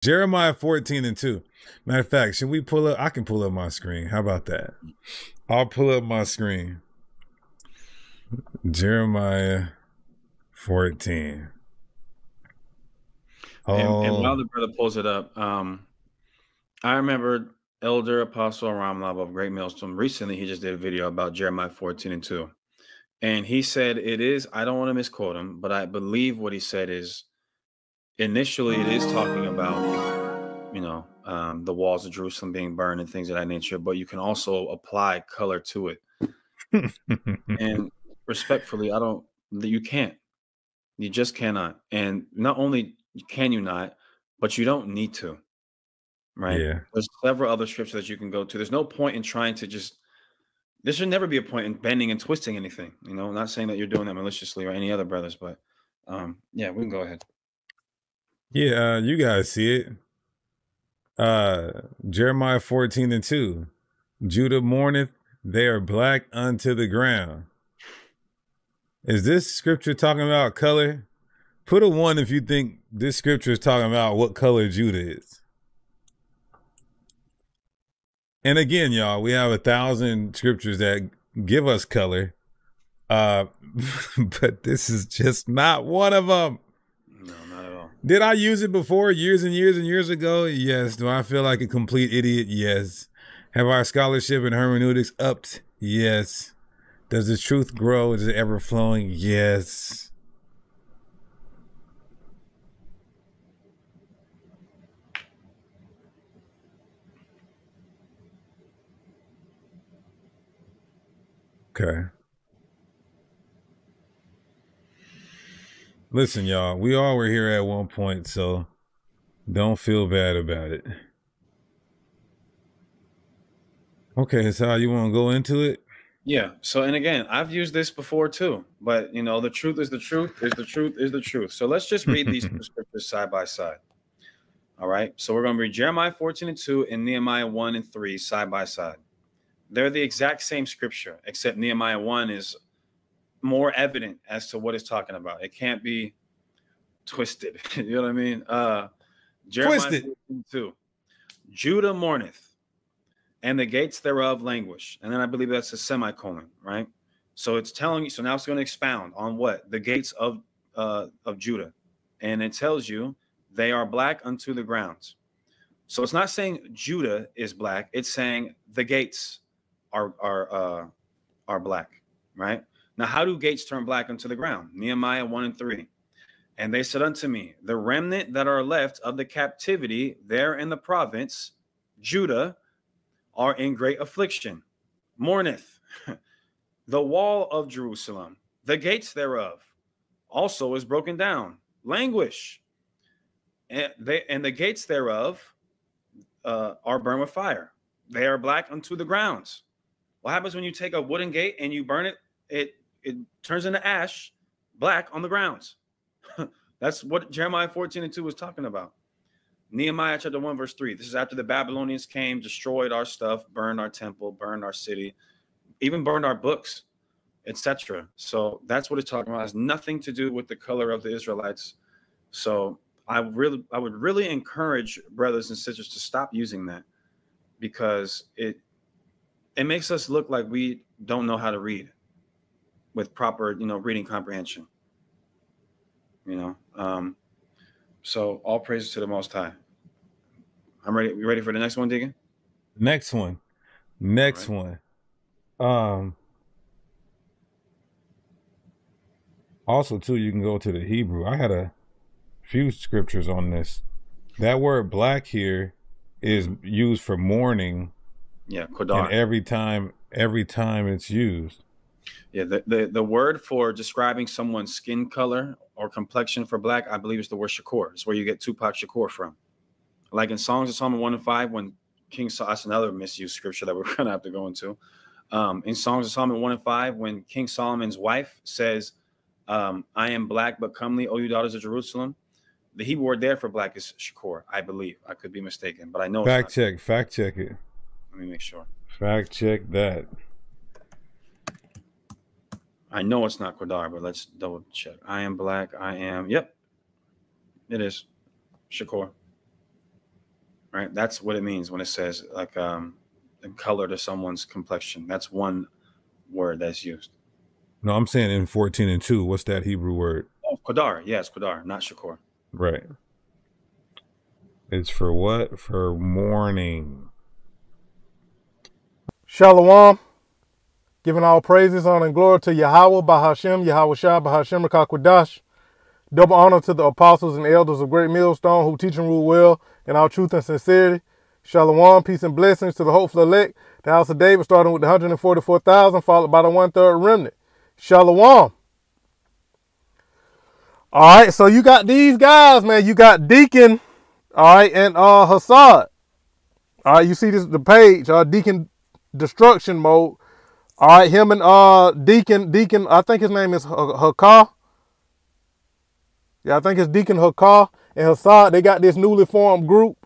Jeremiah 14:2. Matter of fact, should we pull up? I can pull up my screen. How about that? I'll pull up my screen. Jeremiah 14. And Oh, while the brother pulls it up, I remember Elder Apostle Ramlab of Great Millstone. Recently, he just did a video about Jeremiah 14:2. And he said it is, I don't want to misquote him, but I believe what he said is initially it is talking about, the walls of Jerusalem being burned and things of that nature, but you can also apply color to it. And respectfully, you can't. You just cannot. And not only can you not, but you don't need to, right? yeah. There's several other scriptures that you can go to. There's no point in trying to there should never be a point in bending and twisting anything. I'm not saying that you're doing that maliciously or any other brothers, but yeah, we can go ahead. Yeah, you guys see it. Jeremiah 14:2. Judah mourneth, they are black unto the ground. Is this scripture talking about color? Put a 1 if you think this scripture is talking about what color Judah is. And again, y'all, we have 1,000 scriptures that give us color. But this is just not one of them. No, not at all. Did I use it before years and years and years ago? Yes. Do I feel like a complete idiot? Yes. Have our scholarship and hermeneutics upped? Yes. Does the truth grow? Is it ever flowing? Yes. Okay. Listen, y'all, we all were here at one point, so don't feel bad about it. Okay, so you want to go into it? Yeah. So, and again, I've used this before too, but the truth is the truth is the truth is the truth. So let's just read these two scriptures side by side. All right. So we're going to read Jeremiah 14:2 and Nehemiah 1:3 side by side. They're the exact same scripture, except Nehemiah 1 is more evident as to what it's talking about. It can't be twisted. You know what I mean? Jeremiah 14:2. Judah mourneth, and the gates thereof languish. And then I believe that's a semicolon, right? So it's telling you, so now it's going to expound on what? The gates of Judah. And it tells you they are black unto the grounds. So it's not saying Judah is black, it's saying the gates are black, right? Now, how do gates turn black unto the ground? Nehemiah 1:3. And they said unto me, the remnant that are left of the captivity there in the province, Judah, are in great affliction, mourneth. The wall of Jerusalem, the gates thereof, also is broken down, languish. And the gates thereof are burned with fire. They are black unto the grounds. What happens when you take a wooden gate and you burn it? It turns into ash, black on the grounds. That's what Jeremiah 14:2 was talking about. Nehemiah chapter 1:3. This is after the Babylonians came, destroyed our stuff, burned our temple, burned our city, even burned our books, etc. So that's what it's talking about. It has nothing to do with the color of the Israelites. So I would really encourage brothers and sisters to stop using that, because it makes us look like we don't know how to read with proper, reading comprehension. So all praises to the Most High. I'm ready. You ready for the next one, Deacon? Next one. Also, too, you can go to the Hebrew. I had a few scriptures on this. That word black here is used for mourning. Yeah, kodar. And every time it's used. Yeah, the word for describing someone's skin color or complexion for black, I believe, is the word Shakur. It's where you get Tupac Shakur from. Like in Songs of Solomon 1:5, when King Solomon, that's another misused scripture that we're going to have to go into. In Songs of Solomon 1:5, when King Solomon's wife says, I am black but comely, O you daughters of Jerusalem, the Hebrew word there for black is Shakur, I believe. I could be mistaken, but I know fact check it. Let me make sure. Fact check that. I know it's not Kodar, but let's double check. I am black. I am. Yep. It is Shakur. right? That's what it means when it says like color to someone's complexion. That's one word that's used. No, I'm saying in 14:2. What's that Hebrew word? Oh, Qadar. Yes, Qadar, not Shakur. Right. It's for what? For mourning. Shalom. Giving all praises, honor, and glory to Yahweh, Bahashem, Yahweh Shai, Bahashem, Rakakwadash. Double honor to the apostles and elders of Great Millstone who teach and rule well in all truth and sincerity. Shalom, peace and blessings to the hopeful elect, the house of David, starting with the 144,000, followed by the 1/3 remnant. Shalom. All right, so you got these guys, man. You got Deacon, all right, and Hasad. All right, you see this the page, Deacon Destruction Mode. All right, him and Deacon, I think his name is Hakah. Yeah, I think it's Deacon Hakah and Hasad. They got this newly formed group.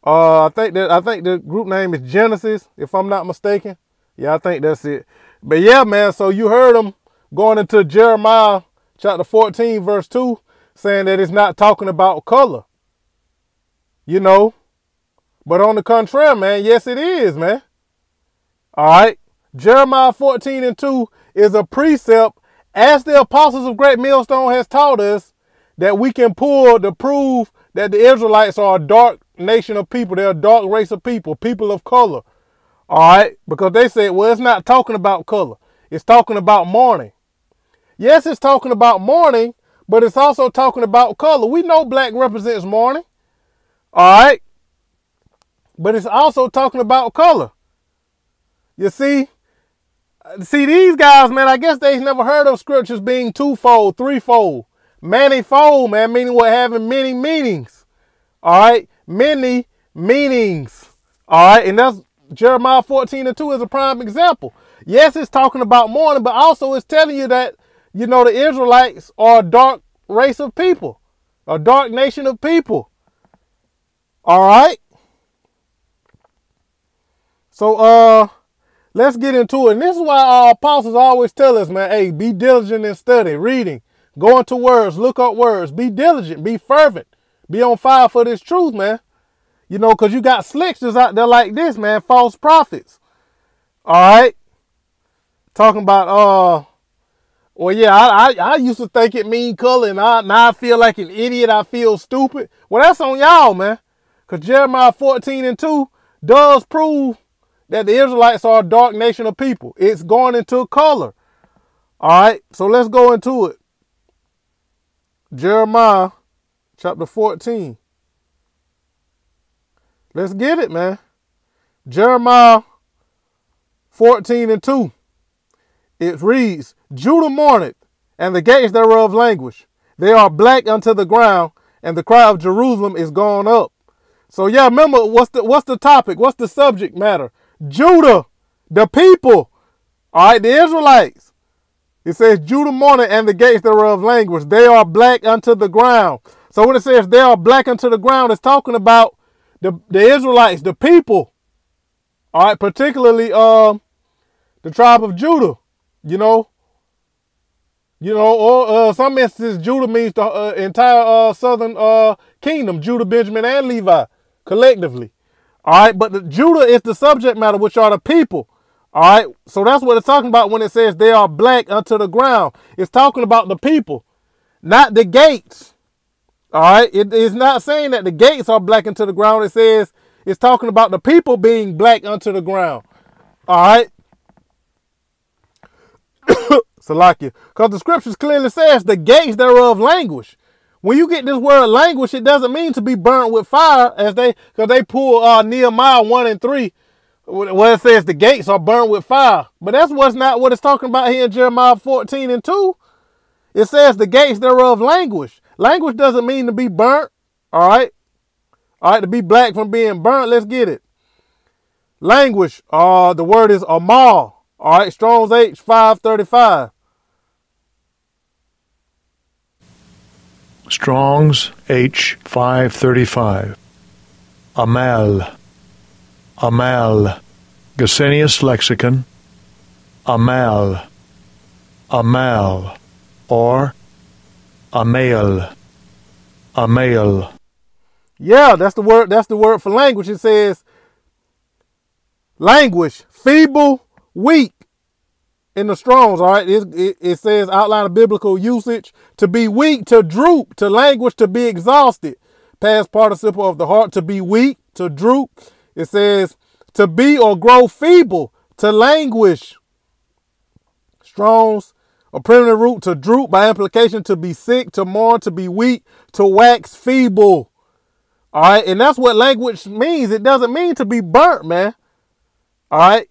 I think the group name is Genesis, if I'm not mistaken. Yeah, I think that's it. But yeah, man, so you heard them going into Jeremiah chapter 14, verse 2, saying that it's not talking about color. You know, but on the contrary, man, yes, it is, man. All right. Jeremiah 14:2 is a precept, as the apostles of Great Millstone has taught us, that we can pull to prove that the Israelites are a dark nation of people. They're a dark race of people, people of color. All right. Because they said, well, it's not talking about color. It's talking about mourning. Yes, it's talking about mourning, but it's also talking about color. We know black represents mourning. All right. But it's also talking about color. You see these guys, man, I guess they've never heard of scriptures being twofold, threefold, manifold, man, meaning what, having many meanings. All right. Many meanings. All right. And that's Jeremiah 14:2 is a prime example. Yes, it's talking about mourning, but also it's telling you that, you know, the Israelites are a dark race of people, a dark nation of people. All right. So, let's get into it. And this is why our apostles always tell us, man, hey, be diligent in study, reading, go into words, look up words, be diligent, be fervent, be on fire for this truth, man. You know, because you got slicksters out there like this, man, false prophets. All right. Talking about, well, yeah, I used to think it mean color, and now I feel like an idiot. I feel stupid. Well, that's on y'all, man. Because Jeremiah 14:2 does prove that the Israelites are a dark nation of people. It's going into color. All right, so let's go into it. Jeremiah chapter 14. Let's get it, man. Jeremiah 14:2. It reads, Judah mourneth, and the gates thereof languish. They are black unto the ground, and the cry of Jerusalem is gone up. So yeah, remember, what's the topic? What's the subject matter? Judah, the people, all right, the Israelites. It says, Judah mourneth, and the gates thereof languish. They are black unto the ground. So when it says they are black unto the ground, it's talking about the Israelites, the people, all right, particularly the tribe of Judah, you know, or some instances, Judah means the entire southern kingdom, Judah, Benjamin, and Levi, collectively. All right, but Judah is the subject matter, which are the people. All right, so that's what it's talking about when it says they are black unto the ground. It's talking about the people, not the gates. All right, it is not saying that the gates are black unto the ground. It says it's talking about the people being black unto the ground. All right. Salakia. Because the scriptures clearly says the gates thereof languish. When you get this word languish, it doesn't mean to be burnt with fire, because they pull Nehemiah 1:3, where it says the gates are burnt with fire. But that's not what it's talking about here in Jeremiah 14:2. It says the gates thereof languish. Languish doesn't mean to be burnt. All right. All right, to be black from being burnt. Let's get it. Languish. The word is amal. All right, Strong's H 535. Strong's H 535. Amal. Amal. Gesenius Lexicon. Amal. Amal. Or Amael. Amael. Yeah, that's the word. That's the word for language. It says languish, feeble, weak in the Strongs. All right. It says outline of biblical usage: to be weak, to droop, to languish, to be exhausted. Past participle of the heart, to be weak, to droop. It says to be or grow feeble, to languish. Strong's a primitive root, to droop, by implication, to be sick, to mourn, to be weak, to wax feeble. All right, and that's what language means. It doesn't mean to be burnt, man. All right,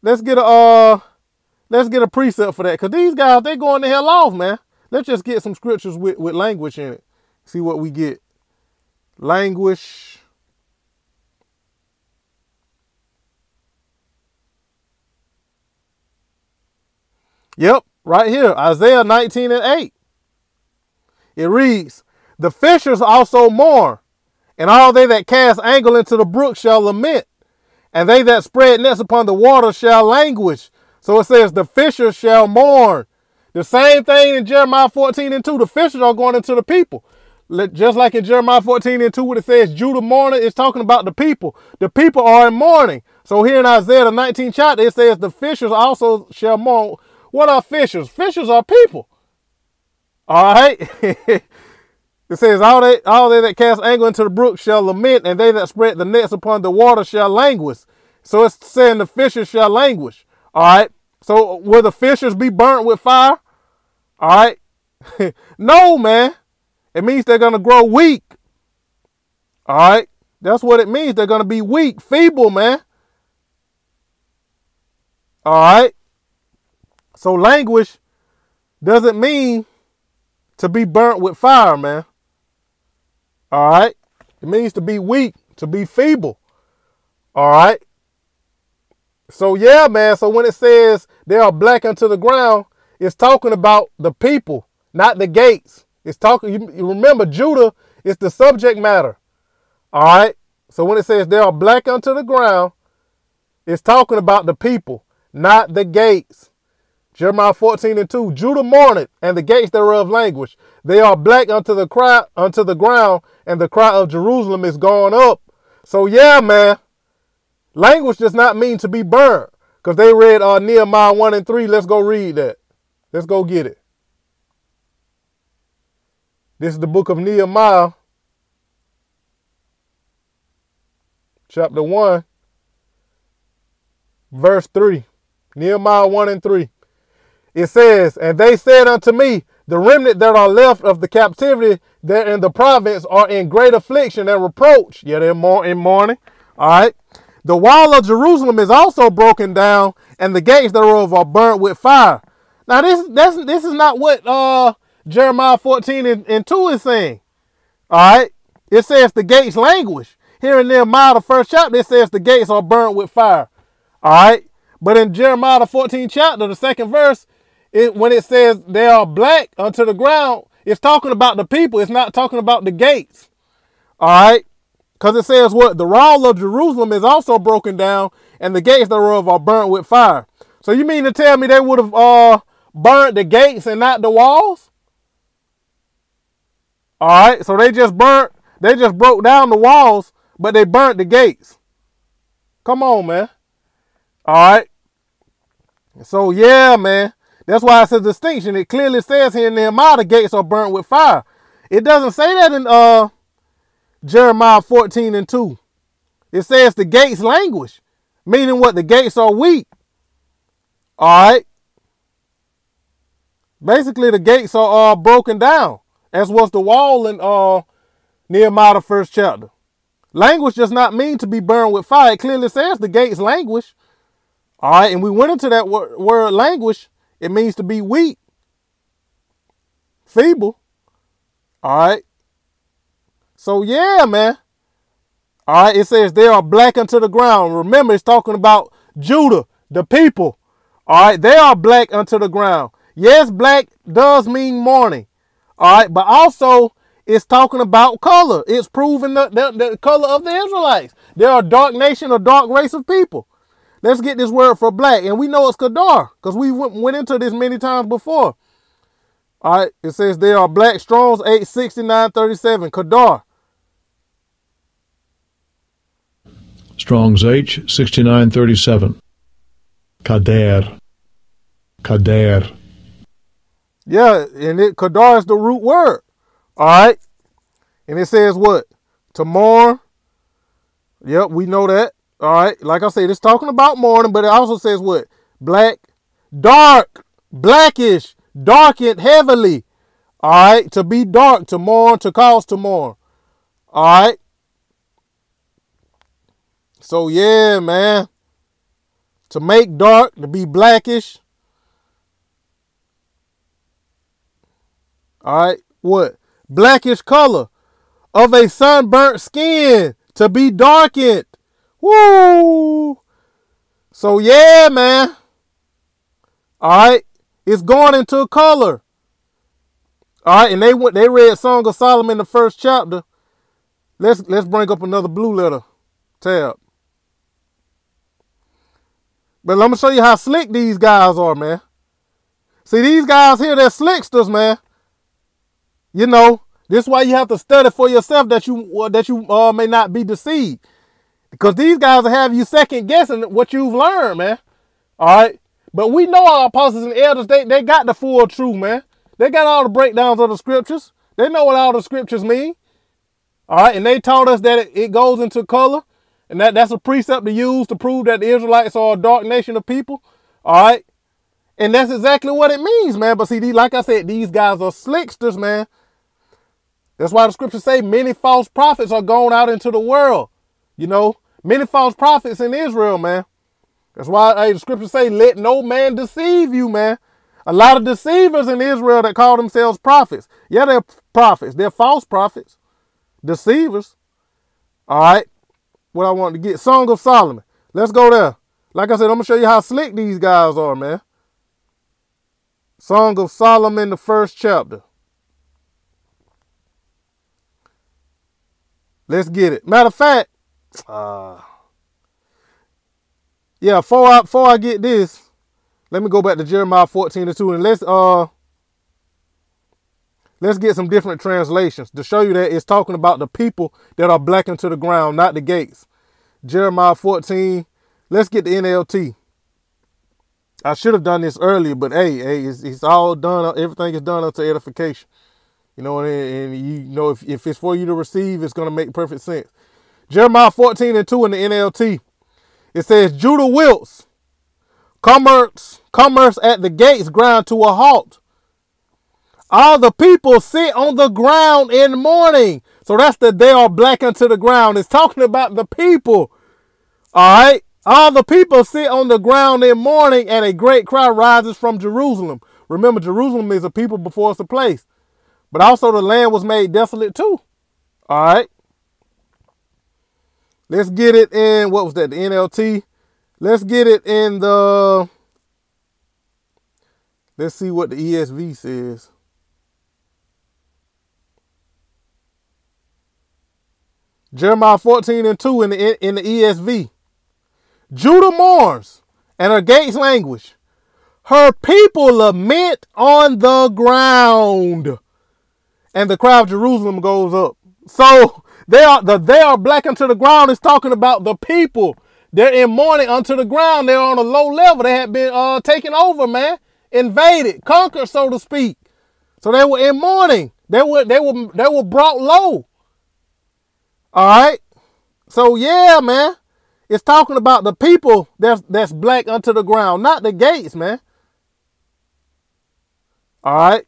let's get a precept for that, because these guys, they going the hell off, man. Let's just get some scriptures with language in it. See what we get. Languish. Yep, right here, Isaiah 19:8. It reads, the fishers also mourn, and all they that cast angle into the brook shall lament, and they that spread nets upon the water shall languish. So it says the fishers shall mourn. The same thing in Jeremiah 14:2. The fishers are going into the people. Just like in Jeremiah 14:2, when it says Judah mourning, it's talking about the people. The people are in mourning. So here in Isaiah the 19th chapter, it says the fishers also shall mourn. What are fishers? Fishers are people. All right. It says, all they that cast angle into the brook shall lament, and they that spread the nets upon the water shall languish. So it's saying the fishers shall languish. All right. So will the fishers be burnt with fire? All right. No, man. It means they're going to grow weak. All right. That's what it means. They're going to be weak, feeble, man. All right. So languish doesn't mean to be burnt with fire, man. All right. It means to be weak, to be feeble. All right. So yeah, man. So when it says they are black unto the ground, it's talking about the people, not the gates. It's talking, you remember, Judah is the subject matter. All right. So when it says they are black unto the ground, it's talking about the people, not the gates. Jeremiah 14:2, Judah mourneth, and the gates thereof languish. They are black unto the ground, and the cry of Jerusalem is gone up. So yeah, man, language does not mean to be burned. Because they read Nehemiah 1:3. Let's go read that. Let's go get it. This is the book of Nehemiah, chapter 1, verse 3. Nehemiah 1:3. It says, and they said unto me, the remnant that are left of the captivity that in the province are in great affliction and reproach. Yeah, they're in mourning. All right. The wall of Jerusalem is also broken down, and the gates thereof are burnt with fire. Now, this is not what Jeremiah 14:2 is saying. All right. It says the gates languish. Here in Nehemiah, the first chapter, it says the gates are burnt with fire. All right. But in Jeremiah, the 14th chapter, the second verse, when it says they are black unto the ground, it's talking about the people. It's not talking about the gates. All right. Because it says what? The wall of Jerusalem is also broken down, and the gates thereof are burnt with fire. So you mean to tell me they would have burnt the gates and not the walls? All right. So they just broke down the walls, but they burnt the gates. Come on, man. All right. So yeah, man. That's why it's a distinction. It clearly says here in Nehemiah the gates are burnt with fire. It doesn't say that in Jeremiah 14:2. It says the gates languish, meaning what? The gates are weak. All right. Basically, the gates are broken down, as was the wall in Nehemiah the first chapter. Languish does not mean to be burned with fire. It clearly says the gates languish. All right, and we went into that word languish. It means to be weak, feeble. All right. So yeah, man. All right, it says they are black unto the ground. Remember, it's talking about Judah, the people. All right, they are black unto the ground. Yes, black does mean mourning. All right, but also it's talking about color. It's proving the color of the Israelites. They're a dark nation, a dark race of people. Let's get this word for black. And we know it's Kadar, because we went into this many times before. All right. It says they are black. Strong's 86937. Kadar. Strong's H, 6937. Kader. Kader. Yeah, and Kadar is the root word. All right. And it says what? To mourn. Yep, we know that. All right. Like I said, it's talking about mourning, but it also says what? Black, dark, blackish, darkened heavily. All right. To be dark, to mourn, to cause to mourn. All right. So, yeah, man. To make dark, to be blackish. All right. What? Blackish color of a sunburnt skin, to be darkened. Woo! So, yeah, man. All right. It's going into a color. All right. And they read Song of Solomon, the first chapter. Let's bring up another blue letter tab. But let me show you how slick these guys are, man. See, these guys here, they're slicksters, man. You know, this is why you have to study for yourself, that you may not be deceived. Because these guys will have you second guessing what you've learned, man. All right. But we know our apostles and elders, they got the full truth, man. They got all the breakdowns of the scriptures. They know what all the scriptures mean. All right. And they taught us that it goes into color. And that's a precept to use to prove that the Israelites are a dark nation of people. All right. And that's exactly what it means, man. But see, like I said, these guys are slicksters, man. That's why the scriptures say many false prophets are going out into the world. You know, many false prophets in Israel, man. That's why the scriptures say, let no man deceive you, man. A lot of deceivers in Israel that call themselves prophets. Yeah, they're prophets. They're false prophets. Deceivers. All right. What I wanted to get. Song of Solomon. Let's go there. Like I said, I'm going to show you how slick these guys are, man. Song of Solomon, the first chapter. Let's get it. Matter of fact, yeah, before I get this, let me go back to Jeremiah 14:2 and let's get some different translations to show you that it's talking about the people that are blackened to the ground, not the gates. Jeremiah 14. Let's get the NLT. I should have done this earlier, but hey, it's all done. Everything is done unto edification. You know, and you know, if it's for you to receive, it's going to make perfect sense. Jeremiah 14:2 in the NLT. It says, Judah wilts. Commerce at the gates ground to a halt. All the people sit on the ground in mourning. So that's they are black unto the ground. It's talking about the people. All right. All the people sit on the ground in mourning, and a great cry rises from Jerusalem. Remember, Jerusalem is a people before it's a place. But also the land was made desolate too. All right. Let's get it in, what was that, the NLT? Let's get it in the, let's see what the ESV says. Jeremiah 14:2 in the ESV. Judah mourns, and her gates languish. Her people lament on the ground, and the cry of Jerusalem goes up. So they are black unto the ground. It's talking about the people. They're in mourning unto the ground. They're on a low level. They had been taken over, man, invaded, conquered, so to speak. So they were in mourning. They were brought low. All right. So yeah, man, it's talking about the people that's black unto the ground, not the gates, man. All right.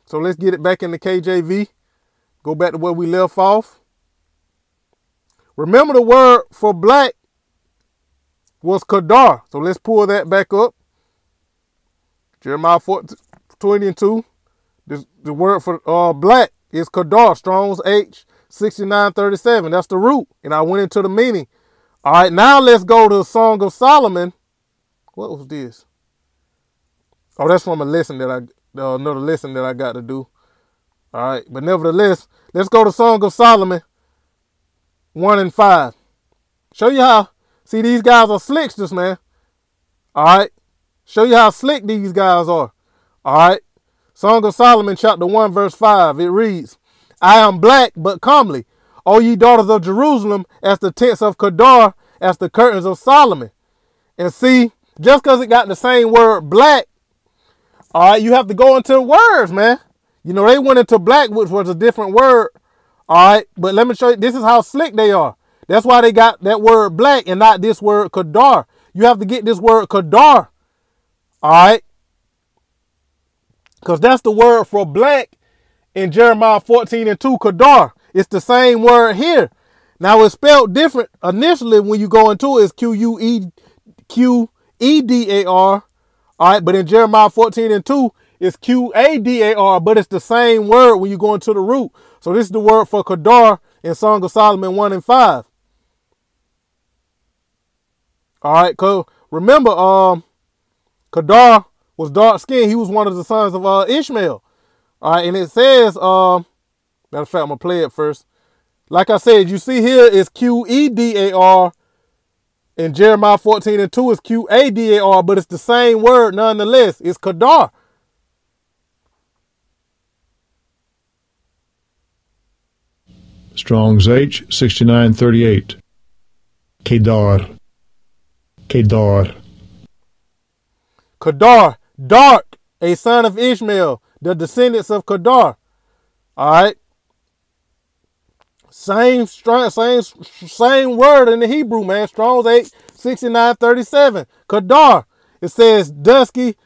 So let's get it back in the KJV. Go back to where we left off. Remember, the word for black was Kadar. So let's pull that back up. Jeremiah 14:22. The word for black is Kadar. Strong's H 6937. That's the root. And I went into the meaning. All right, now let's go to the Song of Solomon. What was this? Oh, that's from a lesson that another lesson that I got to do. All right, but nevertheless, let's go to Song of Solomon 1 and 5. Show you how. See, these guys are slicksters, man. All right. Show you how slick these guys are. All right. Song of Solomon chapter 1 verse 5. It reads, I am black but comely, O ye daughters of Jerusalem, as the tents of Kedar, as the curtains of Solomon. And see, just because it got the same word black, all right, you have to go into the words, man. You know, they went into black, which was a different word. All right, but let me show you. This is how slick they are. That's why they got that word black and not this word kadar. You have to get this word kadar. All right, because that's the word for black in Jeremiah 14:2, kadar. It's the same word here. Now it's spelled different. Initially, when you go into it, it's Quedar. All right, but in Jeremiah 14:2, it's Qadar, but it's the same word when you go into the root. So this is the word for kadar in Song of Solomon 1:5. All right, cause remember, Kadar was dark skinned. He was one of the sons of Ishmael. All right, and it says, matter of fact, I'm gonna play it first. Like I said, you see here is Qedar. In Jeremiah 14:2 is Qadar, but it's the same word nonetheless. It's kadar. Strong's H 6938. Kedar. Kedar. Kadar, dark, a son of Ishmael, the descendants of Kadar. All right. Same word in the Hebrew, man. Strong's 8:6937. Kadar. It says dusky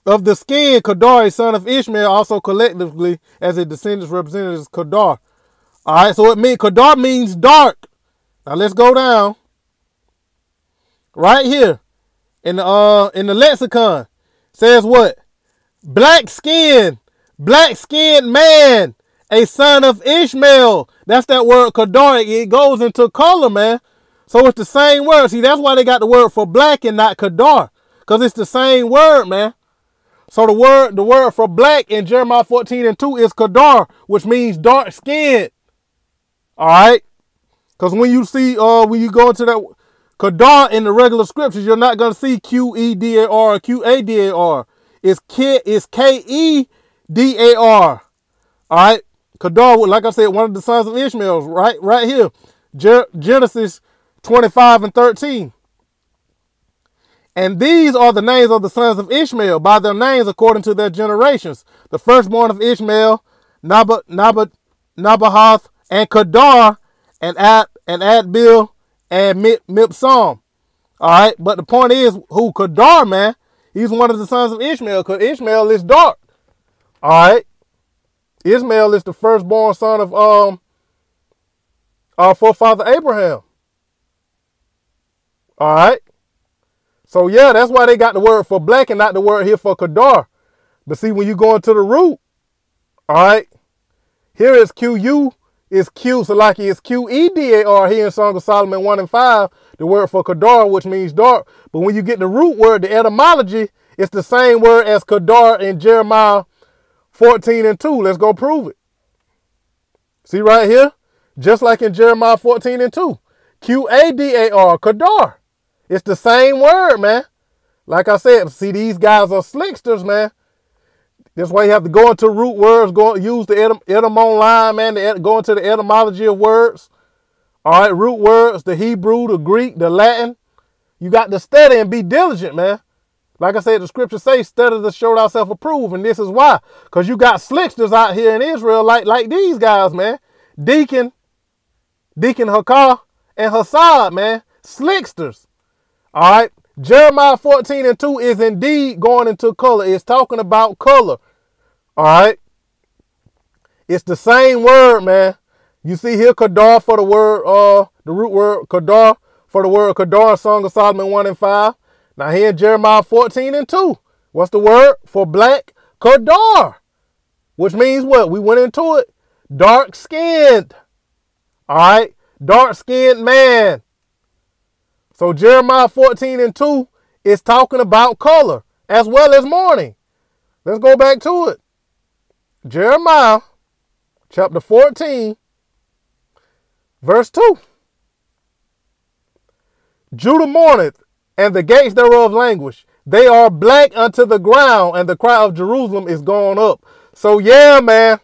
of the skin. Kadar, a son of Ishmael, also collectively as a descendants represented as Kadar. All right, so it means Kadar means dark. Now let's go down. Right here in the lexicon says what? Black skinned man, a son of Ishmael. That's that word kadar. It goes into color, man. So it's the same word. See, that's why they got the word for black and not kadar, because it's the same word, man. So the word for black in Jeremiah 14:2 is kadar, which means dark skinned. All right, because when you see when you go into that kadar in the regular scriptures, you're not gonna see Qedar or Qadar. It's Kedar. All right. Kadar, like I said, one of the sons of Ishmael, right here. Genesis 25:13. And these are the names of the sons of Ishmael, by their names according to their generations. The firstborn of Ishmael, Nabahath, and Kadar, and Adbil, and Mipsam. All right, but the point is, who Kadar, man, he's one of the sons of Ishmael, because Ishmael is dark. All right. Ishmael is the firstborn son of our forefather Abraham. All right. So yeah, that's why they got the word for black and not the word here for Kadar. But see, when you go into the root, all right, here is Qu, is Q, so like it's Qedar here in Song of Solomon 1:5, the word for Kadar, which means dark. But when you get the root word, the etymology, it's the same word as Kadar in Jeremiah 14:2. Let's go prove it. See right here, just like in Jeremiah 14:2, Qadar, Kadar. It's the same word, man. Like I said, see, these guys are slicksters, man. That's why you have to go into root words, use the etymon line, man, go into the etymology of words. All right, root words, the Hebrew, the Greek, the Latin. You got to study and be diligent, man. Like I said, the scripture says, study to show thyself approved, and this is why. Because you got slicksters out here in Israel like these guys, man. Deacon Hakah, and Hasad, man. Slicksters. All right. Jeremiah 14:2 is indeed going into color. It's talking about color. All right. It's the same word, man. You see here, Kadar for the word, the root word Kadar for the word Kadar, Song of Solomon 1:5. Now here in Jeremiah 14:2, what's the word for black? Kadar, which means what? We went into it. Dark skinned. All right. Dark skinned man. So Jeremiah 14:2 is talking about color as well as mourning. Let's go back to it. Jeremiah chapter 14, verse 2. Judah mourneth, and the gates thereof languish. They are black unto the ground, and the cry of Jerusalem is gone up. So yeah, man,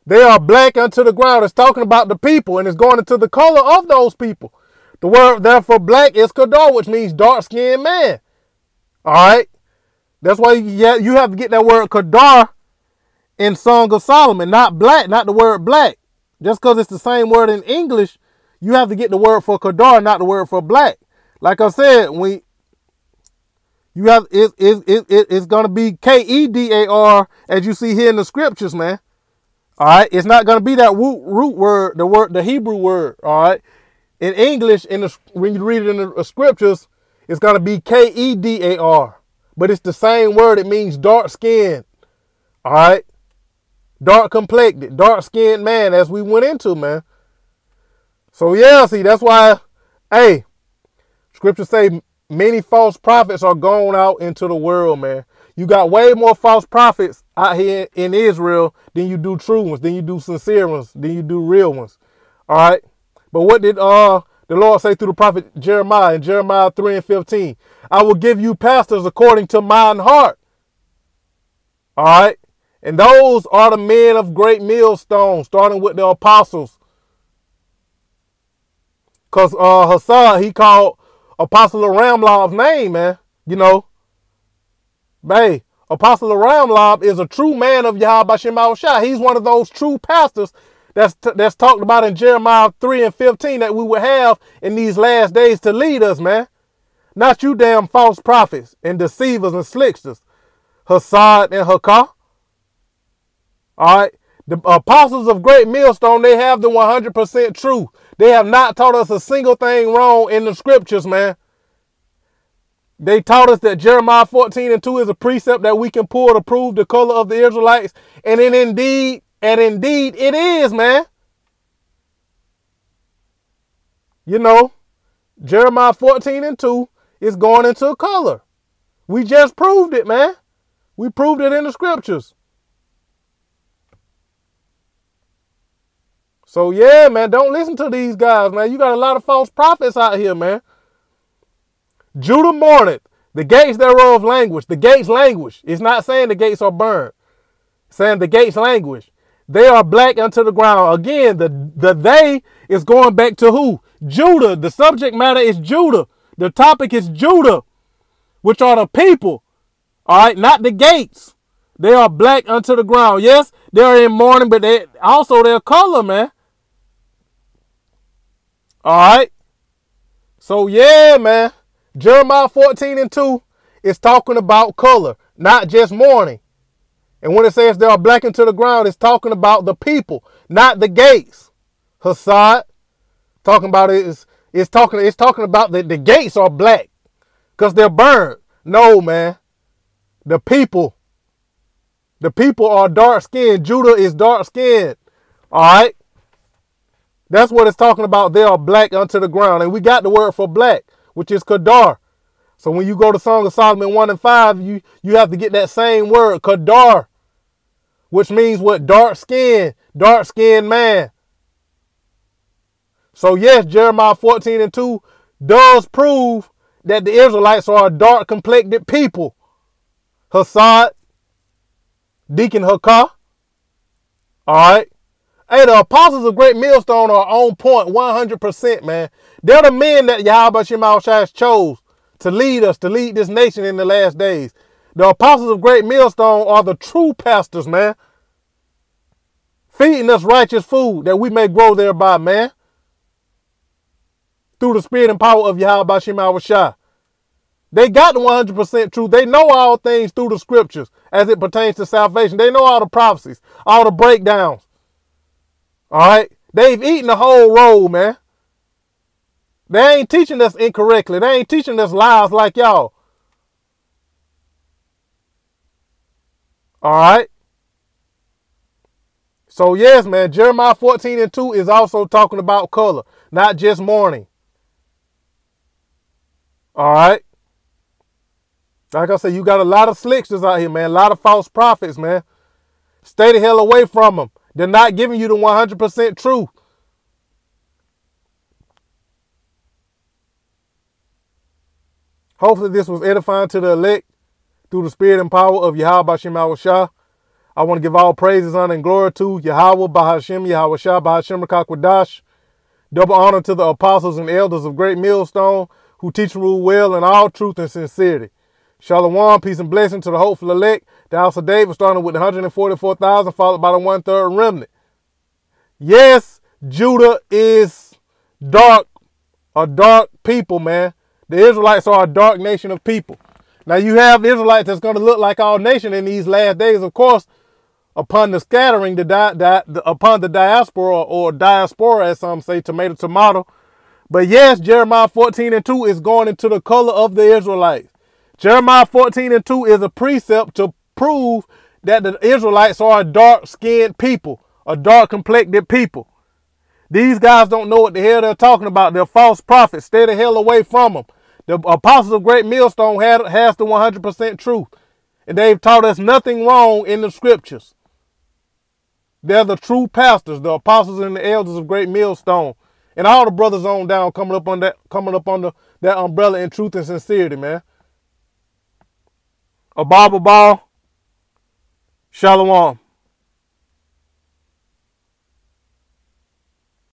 they are black unto the ground. It's talking about the people, and it's going into the color of those people. The word there for black is kadar, which means dark-skinned man. All right? That's why you have to get that word kadar in Song of Solomon, not black, not the word black. Just because it's the same word in English, you have to get the word for kadar, not the word for black. Like I said, it's gonna be Kedar as you see here in the scriptures, man. All right, it's not gonna be that root word, the Hebrew word. All right, in English, when you read it in the scriptures, it's gonna be Kedar, but it's the same word. It means dark skin. All right, dark complected, dark skinned man, as we went into, man. So yeah, see, that's why, hey, scriptures say many false prophets are gone out into the world, man. You got way more false prophets out here in Israel than you do true ones, than you do sincere ones, than you do real ones. All right. But what did the Lord say through the prophet Jeremiah in Jeremiah 3:15? I will give you pastors according to mine heart. All right. And those are the men of great millstone, starting with the apostles. Because Hasad, he called Apostle Ramlob's name, man. You know, hey, Apostle Ramlob is a true man of Yahweh Shem Shai. He's one of those true pastors that's talked about in Jeremiah 3:15 that we will have in these last days to lead us, man. Not you damn false prophets and deceivers and slicksters, Hasad and Hakah. All right. The apostles of great millstone, they have the 100% truth. They have not taught us a single thing wrong in the scriptures, man. They taught us that Jeremiah 14:2 is a precept that we can pull to prove the color of the Israelites. And indeed it is, man. You know, Jeremiah 14:2 is going into color. We just proved it, man. We proved it in the scriptures. So yeah, man, don't listen to these guys, man. You got a lot of false prophets out here, man. Judah mourneth, the gates thereof languish. The gates languish. It's not saying the gates are burned. It's saying the gates languish. They are black unto the ground. Again, the they is going back to who? Judah. The subject matter is Judah. The topic is Judah, which are the people. All right, not the gates. They are black unto the ground. Yes, they're in mourning, but they also their color, man. All right. So yeah, man. Jeremiah 14:2 is talking about color, not just mourning. And when it says they are blackened to the ground, it's talking about the people, not the gates. Hasad talking about it's talking about the gates are black because they're burned. No, man. The people are dark skinned. Judah is dark skinned. All right. That's what it's talking about. They are black unto the ground. And we got the word for black, which is kadar. So when you go to Song of Solomon 1:5, you have to get that same word, kadar, which means what? Dark skinned man. So yes, Jeremiah 14:2 does prove that the Israelites are a dark complected people. Hasad, Deacon Hakah. All right. Hey, the apostles of Great Millstone are on point 100%, man. They're the men that Yahweh Shema Shai chose to lead us, to lead this nation in the last days. The apostles of Great Millstone are the true pastors, man. Feeding us righteous food that we may grow thereby, man. Through the spirit and power of Yahweh Shema Shai. They got the 100% truth. They know all things through the scriptures as it pertains to salvation. They know all the prophecies, all the breakdowns. All right. They've eaten the whole roll, man. They ain't teaching us incorrectly. They ain't teaching us lies like y'all. All right. So yes, man, Jeremiah 14:2 is also talking about color, not just mourning. All right. Like I said, you got a lot of slicksters out here, man. A lot of false prophets, man. Stay the hell away from them. They're not giving you the 100% truth. Hopefully this was edifying to the elect through the spirit and power of Yahweh Shema Shai. I want to give all praises, honor, and glory to Yahweh Bahashem, Yahweh Shai, Bahashem Rakakwadash. Double honor to the apostles and elders of Great Millstone, who teach and rule well in all truth and sincerity. Shalom, peace and blessing to the hopeful elect, the house of David, starting with the 144,000, followed by the 1/3 remnant. Yes, Judah is dark, a dark people, man. The Israelites are a dark nation of people. Now you have Israelites that's going to look like our nation in these last days, of course, upon the scattering, upon the diaspora, or diaspora, as some say, tomato, tomato. But yes, Jeremiah 14:2 is going into the color of the Israelites. Jeremiah 14:2 is a precept to prove that the Israelites are a dark-skinned people, a dark-complected people. These guys don't know what the hell they're talking about. They're false prophets. Stay the hell away from them. The apostles of Great Millstone has the 100% truth. And they've taught us nothing wrong in the scriptures. They're the true pastors, the apostles and the elders of Great Millstone. And all the brothers on down coming up under that umbrella in truth and sincerity, man. A Bible ball. Shalom.